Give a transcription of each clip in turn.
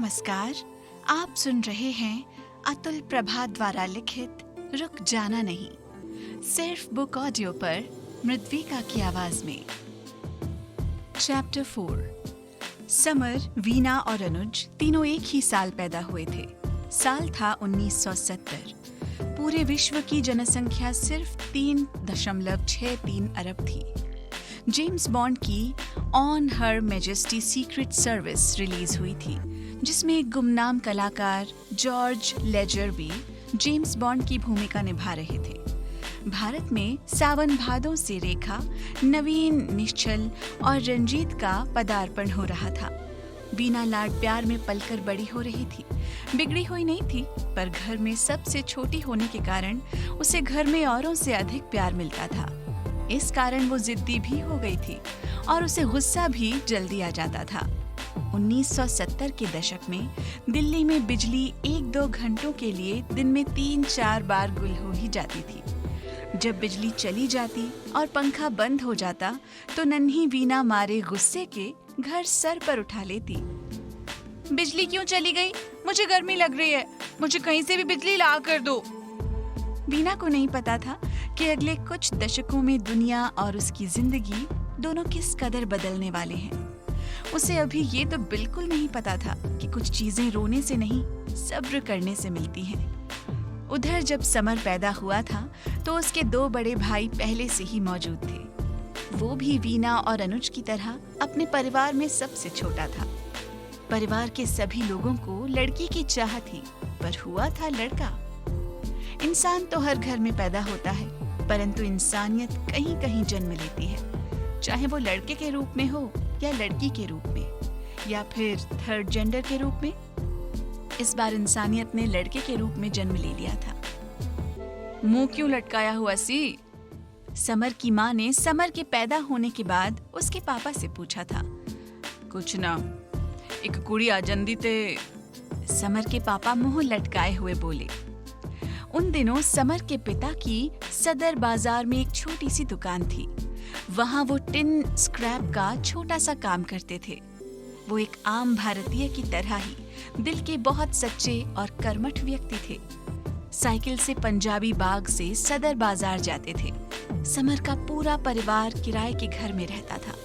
नमस्कार। आप सुन रहे हैं अतुल प्रभा द्वारा लिखित रुक जाना नहीं, सिर्फ बुक ऑडियो पर मृदविका की आवाज में। चैप्टर 4। समर, वीना और अनुज तीनों एक ही साल पैदा हुए थे। साल था 1970। पूरे विश्व की जनसंख्या सिर्फ 3.63 अरब थी। जेम्स बॉन्ड की on her majesty secret service release हुई थी, जिसमें एक गुमनाम कलाकार जॉर्ज लेजर भी जेम्स बॉन्ड की भूमिका निभा रहे थे। भारत में सावन भादों से रेखा, नवीन, निश्चल और रंजीत का पदार्पण हो रहा था। वीना लाड प्यार में पलकर बड़ी हो रही थी। बिगड़ी हुई नहीं थी, पर घर में सबसे छोटी होने के कारण उसे घर में औरों से अधिक प्यार मिलता था। इस कारण वो जिद्दी भी हो गई थी और उसे गुस्सा भी जल्दी आ जाता था। 1970 के दशक में दिल्ली में बिजली 1-2 घंटों के लिए दिन में 3-4 बार गुल हो ही जाती थी। जब बिजली चली जाती और पंखा बंद हो जाता तो नन्ही वीना मारे गुस्से के घर सर पर उठा लेती। बिजली क्यों चली गई? मुझे गर्मी लग रही है, मुझे कहीं से भी बिजली ला कर दो। वीना को नहीं पता था कि अगले कुछ दशकों में दुनिया और उसकी जिंदगी दोनों किस कदर बदलने वाले हैं। उसे अभी ये तो बिल्कुल नहीं पता था कि कुछ चीजें रोने से नहीं, सब्र करने से मिलती हैं। उधर जब समर पैदा हुआ था तो उसके 2 बड़े भाई पहले से ही मौजूद थे। वो भी वीना और अनुज की तरह अपने परिवार में सबसे छोटा था। परिवार के सभी लोगों को लड़की की चाह थी, पर हुआ था लड़का। इंसान तो हर घर में पैदा होता है, परंतु इंसानियत कहीं कहीं जन्म लेती है, चाहे वो लड़के के रूप में हो या लड़की के रूप में या फिर थर्ड जेंडर के रूप में। इस बार इंसानियत ने लड़के के रूप में जन्म ले लिया था। मुंह क्यों लटकाया हुआ सी? समर की माँ ने समर के पैदा होने के बाद उसके पापा से पूछा था। कुछ ना, एक कुड़ी आ जंदी ते। समर के पापा मुंह लटकाए हुए बोले। उन दिनों समर के पिता की सदर बाजार में एक छोटी सी दुकान थी। वहां वो टिन स्क्रैप का छोटा सा काम करते थे। वो एक आम भारतीय की तरह ही दिल के बहुत सच्चे और कर्मठ व्यक्ति थे। साइकिल से पंजाबी बाग से सदर बाजार जाते थे। समर का पूरा परिवार किराए के घर में रहता था।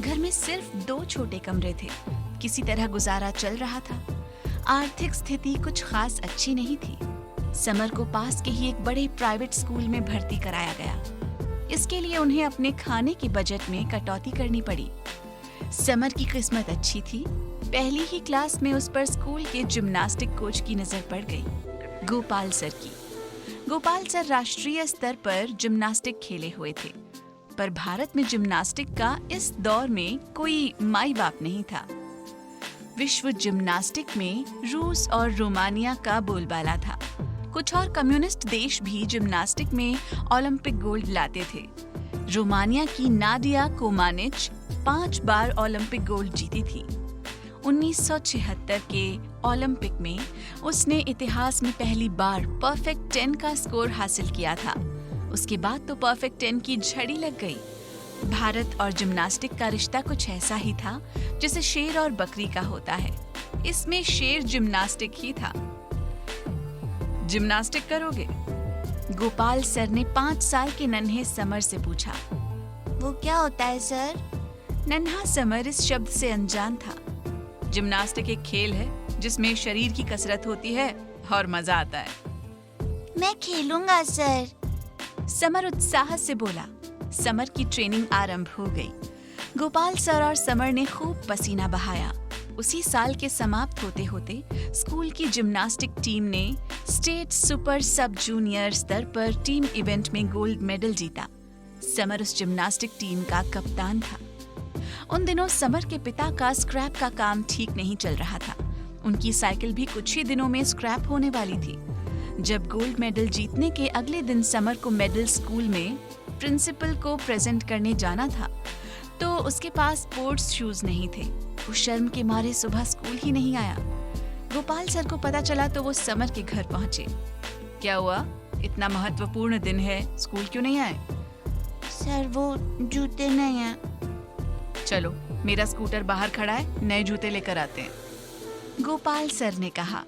घर में सिर्फ 2 छोटे कमरे थे। किसी तरह गुजारा चल रहा था। आर्थिक स्थिति कुछ खास अच्छी नहीं थी। समर को पास के ही एक बड़े प्राइवेट स्कूल में भर्ती कराया गया। इसके लिए उन्हें अपने खाने के बजट में कटौती करनी पड़ी। समर की किस्मत अच्छी थी। पहली ही क्लास में उस पर स्कूल के जिम्नास्टिक कोच की नजर पड़ गई, गोपाल सर की। गोपाल सर राष्ट्रीय स्तर पर जिम्नास्टिक खेले हुए थे, पर भारत में जिम्नास्टिक का इस दौर में कोई माई बाप नहीं था। विश्व जिम्नास्टिक में रूस और रोमानिया का बोलबाला था। कुछ और कम्युनिस्ट देश भी जिम्नास्टिक में ओलंपिक गोल्ड लाते थे। रोमानिया की नाडिया कोमानिच 5 बार ओलंपिक गोल्ड जीती थी। 1976 के ओलंपिक में उसने इतिहास में पहली बार परफेक्ट 10 का स्कोर हासिल किया था। उसके बाद तो परफेक्ट 10 की झड़ी लग गई। भारत और जिम्नास्टिक का रिश्ता कुछ ऐसा ही था जैसे शेर और बकरी का होता है। इसमें शेर जिम्नास्टिक ही था। जिम्नास्टिक करोगे? गोपाल सर ने 5 साल के नन्हे समर से पूछा। वो क्या होता है सर? नन्हा समर इस शब्द से अनजान था। जिम्नास्टिक एक खेल है जिसमें शरीर की कसरत होती है और मजा आता है। मैं खेलूंगा सर, समर उत्साह से बोला। समर की ट्रेनिंग आरंभ हो गई। गोपाल सर और समर ने खूब पसीना बहाया। उसी साल के समाप्त होते होते स्कूल की जिम्नास्टिक टीम ने स्टेट सुपर सब जूनियर स्तर पर टीम इवेंट में गोल्ड मेडल जीता। समर उस जिम्नास्टिक टीम का कप्तान था। उन दिनों समर के पिता का स्क्रैप का काम ठीक नहीं चल रहा था। उनकी साइकिल भी कुछ ही दिनों में स्क्रैप होने वाली थी। जब गोल्ड मेडल जीतने के अगले दिन समर को मेडल स्कूल में प्रिंसिपल को प्रेजेंट करने जाना था, तो उसके पास स्पोर्ट्स शूज नहीं थे। वो शर्म के मारे सुबह स्कूल ही नहीं आया। गोपाल सर को पता चला तो वो समर के घर पहुंचे। क्या हुआ? इतना महत्वपूर्ण दिन है, स्कूल क्यों नहीं आए? सर वो जूते नहीं हैं। चलो, मेरा स्कूटर बाहर खड़ा है, नए जूते लेकर आते हैं। गोपाल सर ने कहा।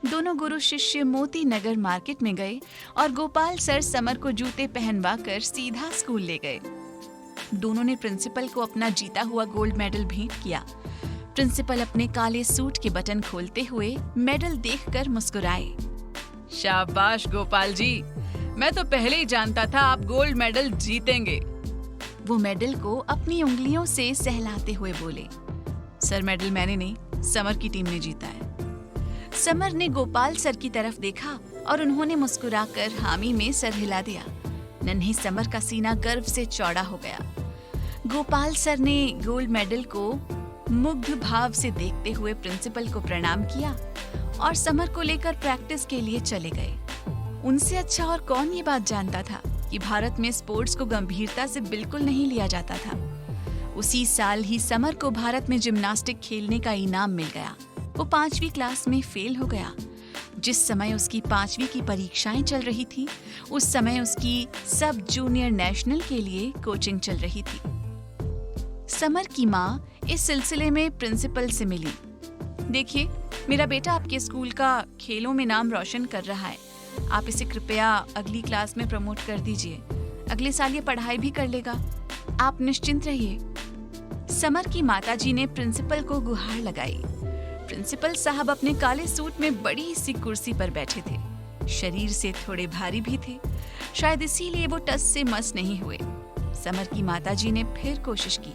दोनों गुरु शिष्य मोती नगर मार्केट में गए और गोपाल सर समर को जूते पहनवा कर सीधा स्कूल ले गए। दोनों ने प्रिंसिपल को अपना जीता हुआ गोल्ड मेडल भेंट किया। प्रिंसिपल अपने काले सूट के बटन खोलते हुए मेडल देखकर मुस्कुराए। शाबाश गोपाल जी, मैं तो पहले ही जानता था आप गोल्ड मेडल जीतेंगे। वो मेडल को अपनी उंगलियों से सहलाते हुए बोले, सर मेडल मैंने नहीं, समर की टीम ने जीता है। समर ने गोपाल सर की तरफ देखा और उन्होंने मुस्कुराकर हामी में सर हिला दिया। नन्हे समर का सीना गर्व से चौड़ा हो गया। गोपाल सर ने गोल्ड मेडल को मुग्ध भाव से देखते हुए प्रिंसिपल को प्रणाम किया और समर को लेकर प्रैक्टिस के लिए चले गए। उनसे अच्छा और कौन ये बात जानता था कि भारत में स्पोर्ट्स को गंभीरता से बिल्कुल नहीं लिया जाता था। उसी साल ही समर को भारत में जिम्नास्टिक खेलने का इनाम मिल गया। वो 5वीं क्लास में फेल हो गया। जिस समय उसकी 5वीं की परीक्षाएं चल रही थी, उस समय उसकी सब जूनियर नेशनल के लिए कोचिंग चल रही थी। समर की माँ इस सिलसिले में प्रिंसिपल से मिली। देखिए, मेरा बेटा आपके स्कूल का खेलों में नाम रोशन कर रहा है। आप इसे कृपया अगली क्लास में प्रमोट कर दीजिए। अगले साल ये पढ़ाई भी कर लेगा। आप निश्चिंत रहिए। समर की माताजी ने प्रिंसिपल को गुहार लगाई। प्रिंसिपल साहब अपने काले सूट में बड़ी सी कुर्सी पर बैठे थे। शरीर से थोड़े भारी भी थे, शायद इसीलिए वो टस से मस नहीं हुए। समर की माताजी ने फिर कोशिश की।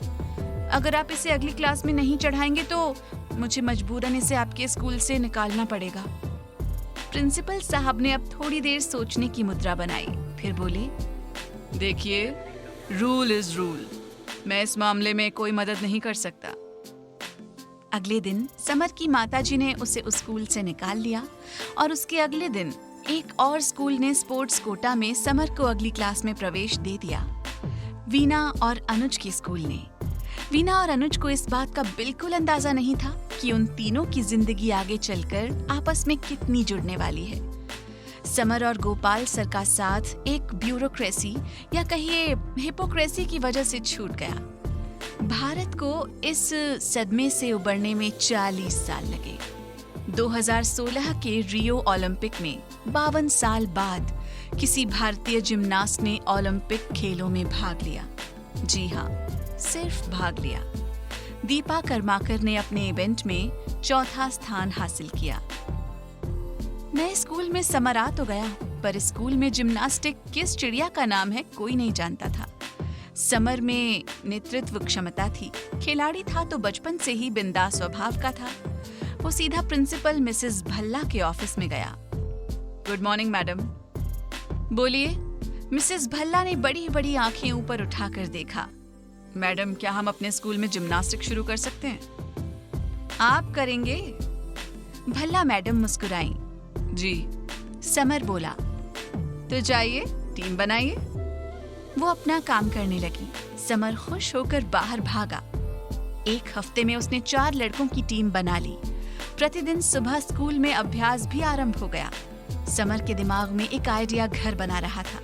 अगर आप इसे अगली क्लास में नहीं चढ़ाएंगे तो मुझे मजबूरन इसे आपके स्कूल से निकालना पड़ेगा। प्रिंसिपल साहब ने अब थोड़ी देर सोचने की मुद्रा बनाई, फिर बोले, देखिए, रूल इज रूल। मैं इस मामले में कोई मदद नहीं कर सकता। अगले दिन समर की माताजी ने उसे उस स्कूल से निकाल लिया और उसके अगले दिन एक और स्कूल ने स्पोर्ट्स कोटा में समर को अगली क्लास में प्रवेश दे दिया। वीना और अनुज के स्कूल ने। वीना और अनुज को इस बात का बिल्कुल अंदाजा नहीं था कि उन तीनों की जिंदगी आगे चलकर आपस में कितनी जुड़ने वाली है। समर और गोपाल सर का साथ एक ब्यूरोक्रेसी या कहिए हिपोक्रेसी की वजह से छूट गया। भारत को इस सदमे से उबरने में 40 साल लगे। 2016 के रियो ओलंपिक में 52 साल बाद किसी भारतीय जिम्नास्ट ने ओलंपिक खेलों में भाग लिया। जी हाँ, सिर्फ भाग लिया। दीपा कर्माकर ने अपने इवेंट में 4था स्थान हासिल किया। नए स्कूल में समर आ तो गया, पर स्कूल में जिम्नास्टिक किस चिड़िया का नाम है कोई नहीं जानता था। समर में नेतृत्व क्षमता थी। खिलाड़ी था तो बचपन से ही बिंदास स्वभाव का था। वो सीधा प्रिंसिपल मिसेस भल्ला के ऑफिस में गया। Good morning madam. बोलिए। मिसेस भल्ला ने बड़ी बड़ी आंखें ऊपर उठाकर देखा। मैडम, क्या हम अपने स्कूल में जिम्नास्टिक शुरू कर सकते हैं? आप करेंगे? भल्ला मैडम मुस्कुराई। जी। समर बोला, तो जाइए, टीम बनाइए। वो अपना काम करने लगी। समर खुश होकर बाहर भागा। एक हफ्ते में उसने 4 लड़कों की टीम बना ली। प्रतिदिन सुबह स्कूल में अभ्यास भी आरंभ हो गया। समर के दिमाग में एक आइडिया घर बना रहा था।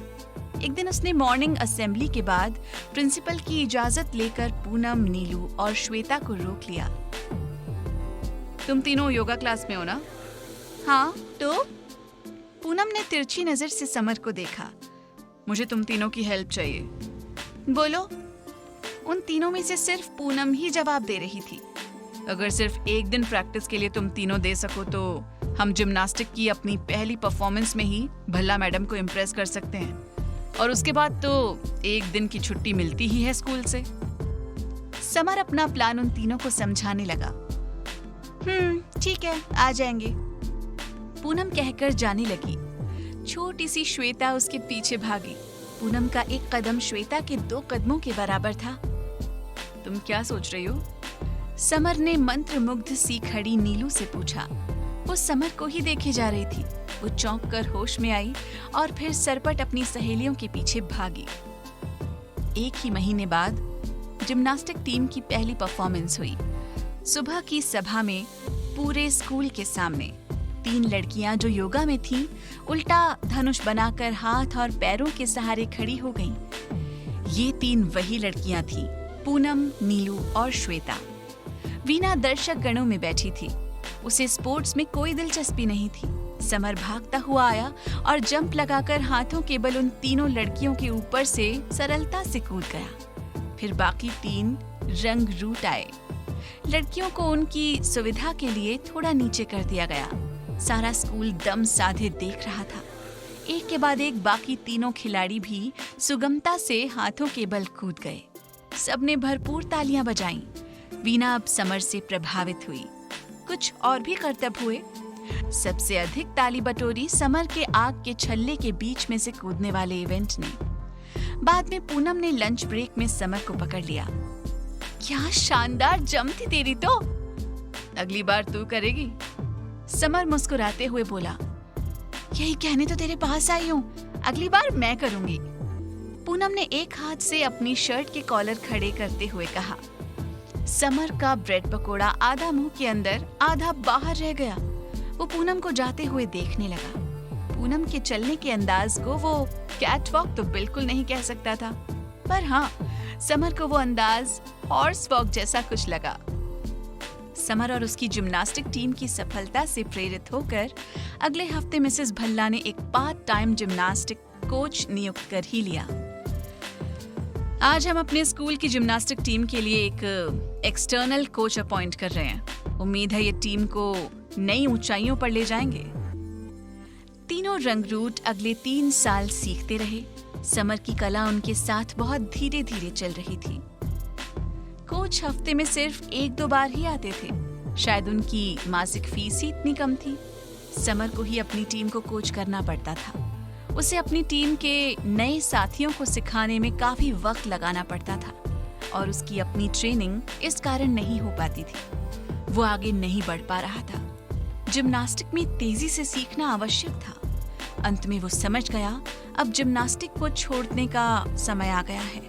एक दिन उसने मॉर्निंग असेंबली के बाद प्रिंसिपल की इजाजत लेकर पूनम, नीलू और श्वेता को रोक लिया। तुम तीनों योगा क्लास में हो ना? हाँ, तो? पूनम ने तिरछी नजर से समर को देखा। मुझे तुम तीनों की हेल्प चाहिए। बोलो। उन तीनों में से सिर्फ पूनम ही जवाब दे रही थी। अगर सिर्फ एक दिन प्रैक्टिस के लिए तुम तीनों दे सको तो हम जिम्नास्टिक की अपनी पहली परफॉर्मेंस में ही भल्ला मैडम को इम्प्रेस कर सकते हैं, और उसके बाद तो एक दिन की छुट्टी मिलती ही है स्कूल से। समर अपना प्लान उन तीनों को समझाने लगा। ठीक है, आ जाएंगे। पूनम कहकर जाने लगी। छोटी सी श्वेता उसके पीछे भागी। पूनम का एक कदम श्वेता के 2 कदमों के बराबर था। तुम क्या सोच रही हो? समर ने मंत्रमुग्ध सी खड़ी नीलू से पूछा। वो समर को ही देखे जा रही थी। वो चौंक कर होश में आई और फिर सरपट अपनी सहेलियों के पीछे भागी। 1 ही महीने बाद जिम्नास्टिक टीम की पहली परफॉर्मेंस हुई। सुबह की सभा में पूरे स्कूल के सामने 3 लड़कियां जो योगा में थीं, उल्टा धनुष बनाकर हाथ और पैरों के सहारे खड़ी हो गईं। ये 3 वही लड़कियां थीं, पूनम, नीलू और श्वेता। वीना दर्शक गणों में बैठी थी। उसे स्पोर्ट्स में कोई दिलचस्पी नहीं थी। समर भागता हुआ आया और जंप लगाकर हाथों केवल उन तीनों लड़कियों के ऊपर से सरलता से कूद गया। फिर बाकी 3 रंग रूट आए। लड़कियों को उनकी सुविधा के लिए थोड़ा नीचे कर दिया गया। सारा स्कूल दम साधे देख रहा था। एक के बाद एक बाकी तीनों खिलाड़ी भी सुगमता से हाथों के बल कूद गए। सबने भरपूर तालियां बजाईं। वीना अब समर से प्रभावित हुई। कुछ और भी करतब हुए। सबसे अधिक ताली बटोरी समर के आग के छल्ले के बीच में से कूदने वाले इवेंट ने। बाद में पूनम ने लंच ब्रेक में समर को पकड़ लिया। क्या शानदार जंप थी तेरी तो। अगली बार तू करेगी? समर मुस्कुराते हुए बोला। यही कहने तो तेरे पास आई हूँ, अगली बार मैं करूंगी। पूनम ने एक हाथ से अपनी शर्ट के कॉलर खड़े करते हुए कहा। समर का ब्रेड पकोड़ा आधा मुंह के अंदर आधा बाहर रह गया। वो पूनम को जाते हुए देखने लगा। पूनम के चलने के अंदाज को वो कैट वॉक तो बिल्कुल नहीं कह सकता था, पर हाँ, समर को वो अंदाज हॉर्स वॉक जैसा कुछ लगा। समर और उसकी जिम्नास्टिक टीम की सफलता से प्रेरित होकर अगले हफ्ते मिसेस भल्ला ने एक पार्ट टाइम जिम्नास्टिक कोच नियुक्त कर ही लिया। आज हम अपने स्कूल की जिम्नास्टिक टीम के लिए एक एक्सटर्नल कोच अपॉइंट कर रहे हैं। उम्मीद है ये टीम को नई ऊंचाइयों पर ले जाएंगे। तीनों रंगरूट अगले 3 साल सीखते रहे। समर की कला उनके साथ बहुत धीरे धीरे चल रही थी। कोच हफ्ते में सिर्फ 1-2 बार ही आते थे। शायद उनकी मासिक फीस ही इतनी कम थी। समर को ही अपनी टीम को कोच करना पड़ता था। उसे अपनी टीम के नए साथियों को सिखाने में काफी वक्त लगाना पड़ता था और उसकी अपनी ट्रेनिंग इस कारण नहीं हो पाती थी। वो आगे नहीं बढ़ पा रहा था। जिम्नास्टिक में तेजी से सीखना आवश्यक था। अंत में वो समझ गया, अब जिम्नास्टिक को छोड़ने का समय आ गया है।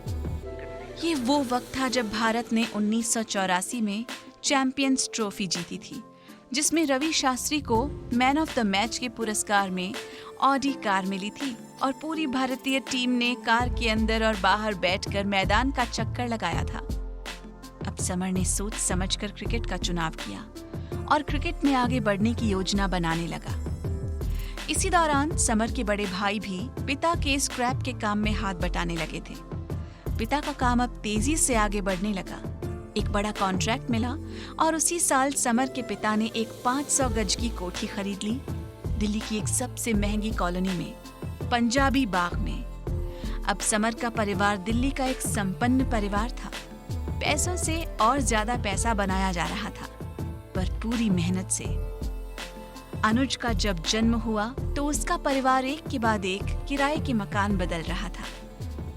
ये वो वक्त था जब भारत ने 1984 में चैंपियंस ट्रॉफी जीती थी, जिसमें रवि शास्त्री को मैन ऑफ द मैच के पुरस्कार में ऑडी कार मिली थी और पूरी भारतीय टीम ने कार के अंदर और बाहर बैठकर मैदान का चक्कर लगाया था। अब समर ने सोच समझकर क्रिकेट का चुनाव किया और क्रिकेट में आगे बढ़ने की योजना बनाने लगा। इसी दौरान समर के बड़े भाई भी पिता के स्क्रैप के काम में हाथ बटाने लगे थे। पिता का काम अब तेजी से आगे बढ़ने लगा। एक बड़ा कॉन्ट्रैक्ट मिला और उसी साल समर के पिता ने एक 500 गज की कोठी खरीद ली, दिल्ली की एक सबसे महंगी कॉलोनी में, पंजाबी बाग में। अब समर का परिवार दिल्ली का एक संपन्न परिवार था। पैसों से और ज्यादा पैसा बनाया जा रहा था, पर पूरी मेहनत से। अनुज का जब जन्म हुआ तो उसका परिवार एक के बाद एक किराए के मकान बदल रहा था।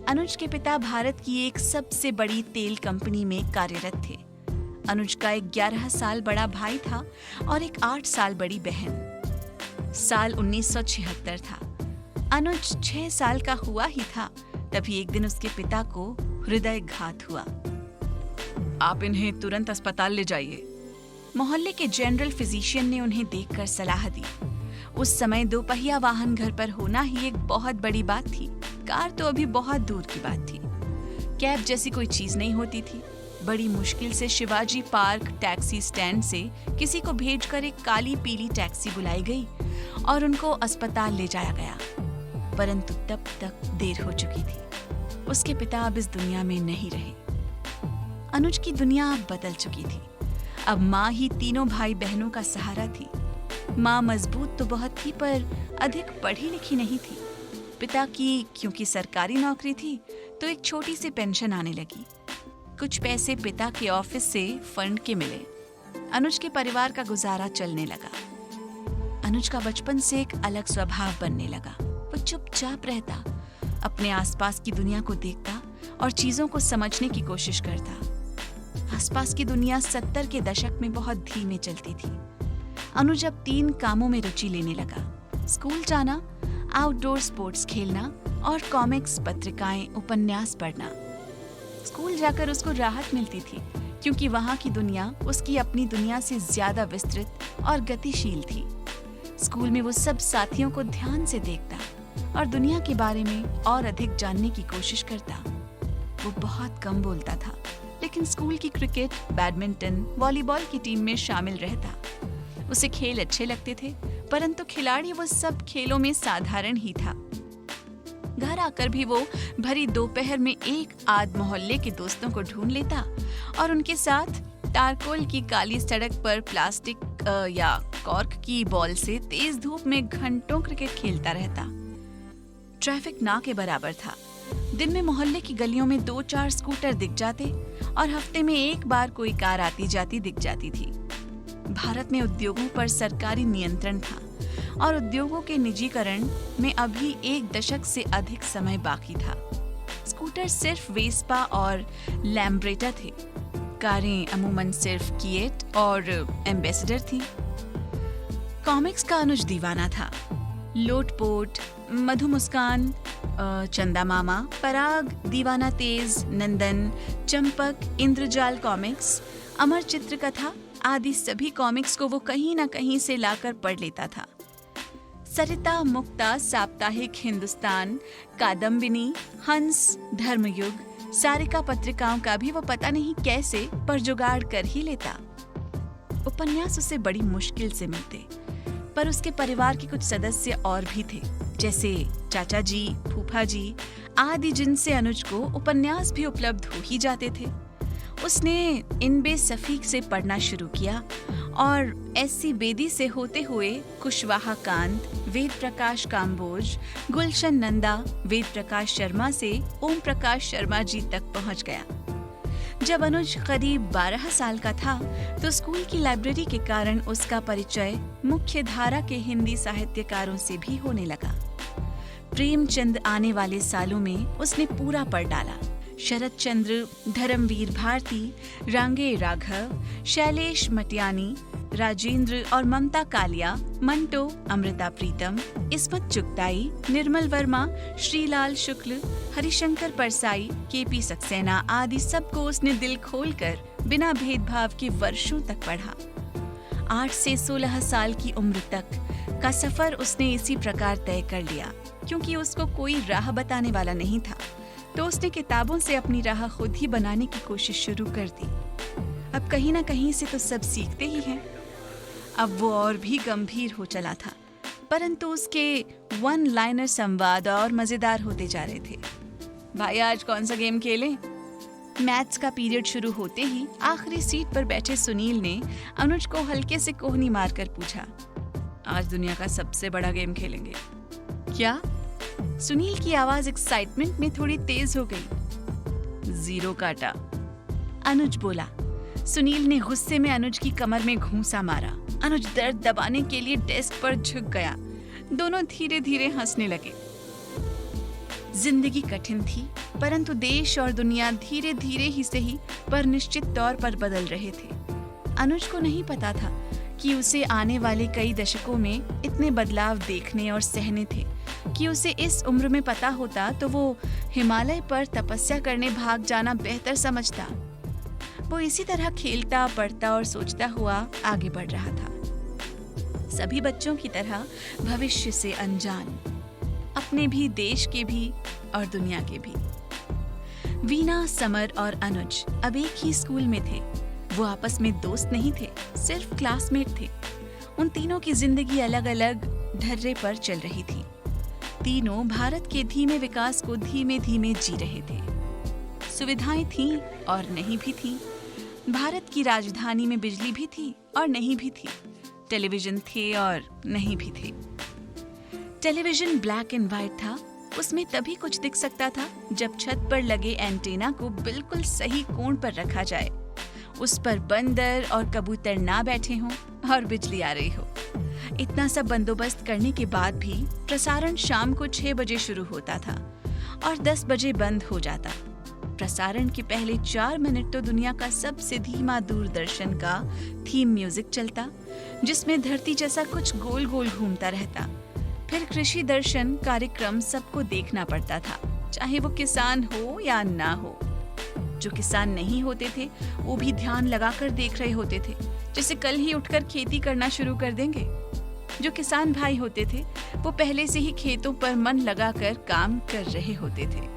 अनुज के पिता भारत की एक सबसे बड़ी तेल कंपनी में कार्यरत थे। अनुज का एक 11 साल बड़ा भाई था और एक 8 साल बड़ी बहन। साल 1976 था। अनुज 6 साल का हुआ ही था, तभी एक दिन उसके पिता को हृदयघात हुआ। आप इन्हें तुरंत अस्पताल ले जाइए। मोहल्ले के जनरल फिजिशियन ने उन्हें देखकर सलाह दी। उस समय 2 पहिया वाहन घर पर होना ही एक बहुत बड़ी बात थी। कार तो अभी बहुत दूर की बात थी। कैब जैसी कोई चीज नहीं होती थी। बड़ी मुश्किल से शिवाजी पार्क टैक्सी स्टैंड से किसी को भेजकर एक काली पीली टैक्सी बुलाई गई और उनको अस्पताल ले जाया गया। परंतु तब तक देर हो चुकी थी। उसके पिता अब इस दुनिया में नहीं रहे। अनुज की दुनिया अब बदल चुकी थी। अब माँ ही तीनों भाई बहनों का सहारा थी। माँ मजबूत तो बहुत थी, पर अधिक पढ़ी लिखी नहीं थी। पिता की क्योंकि सरकारी नौकरी थी तो एक छोटी सी पेंशन आने लगी। कुछ पैसे पिता के ऑफिस से फंड के मिले। अनुज के परिवार का गुजारा चलने लगा। अनुज का बचपन से एक अलग स्वभाव बनने लगा। वो चुपचाप रहता, अपने आसपास की दुनिया को देखता और चीजों को समझने की कोशिश करता। आसपास की दुनिया 70 के दशक में बहुत धीमे चलती थी। अनुज अब 3 कामों में रुचि लेने लगा: स्कूल जाना, आउटडोर स्पोर्ट्स खेलना और कॉमिक्स, पत्रिकाएं, उपन्यास पढ़ना। स्कूल जाकर उसको राहत मिलती थी, क्योंकि वहाँ की दुनिया उसकी अपनी दुनिया से ज्यादा विस्तृत और गतिशील थी। स्कूल में वो सब साथियों को ध्यान से देखता और दुनिया के बारे में और अधिक जानने की कोशिश करता। वो बहुत कम बोलता था, लेकिन स्कूल की क्रिकेट, बैडमिंटन, वॉलीबॉल की टीम में शामिल रहता। उसे खेल अच्छे लगते थे, परंतु खिलाड़ी वो सब खेलों में साधारण ही था। घर आकर भी वो भरी दोपहर में एक आध मोहल्ले के दोस्तों को ढूंढ लेता और उनके साथ तारकोल की काली सड़क पर प्लास्टिक या कॉर्क की बॉल से तेज धूप में घंटों क्रिकेट खेलता रहता। ट्रैफिक ना के बराबर था। दिन में मोहल्ले की गलियों में 2-4 स्कूटर दिख जाते और हफ्ते में एक बार कोई कार आती जाती दिख जाती थी। भारत में उद्योगों पर सरकारी नियंत्रण था और उद्योगों के निजीकरण में अभी 1 दशक से अधिक समय बाकी था। स्कूटर सिर्फ वेस्पा और लैम्ब्रेटा थे। कारें अमूमन सिर्फ किएट और एम्बेसडर थी। कॉमिक्स का अनुज दीवाना था। लोटपोट, मधु मुस्कान, चंदा मामा, पराग, दीवाना तेज, नंदन, चंपक, इंद्रजाल कॉमिक्स, अमर चित्र कथा आदि सभी कॉमिक्स को वो कहीं ना कहीं से लाकर पढ़ लेता था। सरिता, मुक्ता, साप्ताहिक हिंदुस्तान, कादम्बिनी, हंस, धर्मयुग, सारिका पत्रिकाओं का भी वो पता नहीं कैसे पर जुगाड़ कर ही लेता। उपन्यास उसे बड़ी मुश्किल से मिलते, पर उसके परिवार के कुछ सदस्य और भी थे, जैसे चाचा जी, फूफा जी आदि, जिनसे अनुज को उपन्यास भी उपलब्ध हो ही जाते थे। उसने इनबे सफीक से पढ़ना शुरू किया और एस.सी. बेदी से होते हुए कुशवाहा कांत, वेद प्रकाश काम्बोज, गुलशन नंदा, वेद प्रकाश शर्मा से ओम प्रकाश शर्मा जी तक पहुंच गया। जब अनुज करीब 12 साल का था तो स्कूल की लाइब्रेरी के कारण उसका परिचय मुख्य धारा के हिंदी साहित्यकारों से भी होने लगा। प्रेमचंद आने वाले सालों में उसने पूरा पढ़ डाला। शरद चंद्र, धर्मवीर भारती, रांगे राघव, शैलेश मटियानी, राजेंद्र और ममता कालिया, मंटो, अमृता प्रीतम, इस्मत चुगताई, निर्मल वर्मा, श्रीलाल शुक्ल, हरिशंकर परसाई, के.पी. सक्सेना आदि सबको उसने दिल खोलकर बिना भेदभाव के वर्षों तक पढ़ा। 8 से 16 साल की उम्र तक का सफर उसने इसी प्रकार तय कर लिया। क्योंकि उसको कोई राह बताने वाला नहीं था, तो उसने किताबों से अपनी राह खुद ही बनाने की कोशिश शुरू कर दी। अब कहीं ना कहीं से तो सब सीखते ही हैं। अब वो और भी गंभीर हो चला था, परंतु उसके 1 लाइनर संवाद और मजेदार होते जा रहे थे। भाई आज कौन सा गेम खेलें? मैथ्स का पीरियड शुरू होते ही आखिरी सीट पर बैठे सुनील ने अनुज को हल्के से कोहनी मारकर पूछा, आज दुनिया का सबसे बड़ा गेम खेलेंगे। क्या? सुनील की आवाज एक्साइटमेंट में थोड़ी तेज हो गई। 0 काटा, अनुज बोला। सुनील ने गुस्से में अनुज की कमर में घूंसा मारा। अनुज दर्द दबाने के लिए डेस्क पर झुक गया। दोनों धीरे धीरे हंसने लगे। जिंदगी कठिन थी, परंतु देश और दुनिया धीरे धीरे ही सही पर निश्चित तौर पर बदल रहे थे। अनुज को नहीं पता था कि उसे आने वाले कई दशकों में इतने बदलाव देखने और सहने थे कि उसे इस उम्र में पता होता तो वो हिमालय पर तपस्या करने भाग जाना बेहतर समझता। वो इसी तरह खेलता, पढ़ता और सोचता हुआ आगे बढ़ रहा था, सभी बच्चों की तरह भविष्य से अनजान, अपने भी, देश के भी और दुनिया के भी। वीना, समर और अनुज अब एक ही स्कूल में थे। वो आपस में दोस्त नहीं थे, सिर्फ क्लासमेट थे। उन तीनों की जिंदगी अलग अलग ढर्रे पर चल रही थी। तीनों भारत के धीमे विकास को धीमे धीमे जी रहे थे। सुविधाएं थीं और नहीं भी थीं। भारत की राजधानी में बिजली भी थी और नहीं भी थी। टेलीविजन थे और नहीं भी थे। टेलीविजन ब्लैक एंड व्हाइट था। उसमें तभी कुछ दिख सकता था जब छत पर लगे एंटीना को बिल्कुल सही कोण पर रखा जाए, उस पर बंदर और कबूतर ना बैठे हों और बिजली आ रही हो। इतना सब बंदोबस्त करने के बाद भी प्रसारण शाम को 6 बजे शुरू होता था और 10 बजे बंद हो जाता। प्रसारण के पहले 4 मिनट तो दुनिया का सबसे धीमा दूरदर्शन का थीम म्यूजिक चलता, जिसमें धरती जैसा कुछ गोल गोल घूमता रहता। फिर कृषि दर्शन कार्यक्रम सबको देखना पड़ता था, चाहे वो किसान हो या ना हो। जो किसान नहीं होते थे वो भी ध्यान लगाकर देख रहे होते थे, जैसे कल ही उठकर खेती करना शुरू कर देंगे। जो किसान भाई होते थे वो पहले से ही खेतों पर मन लगाकर काम कर रहे होते थे।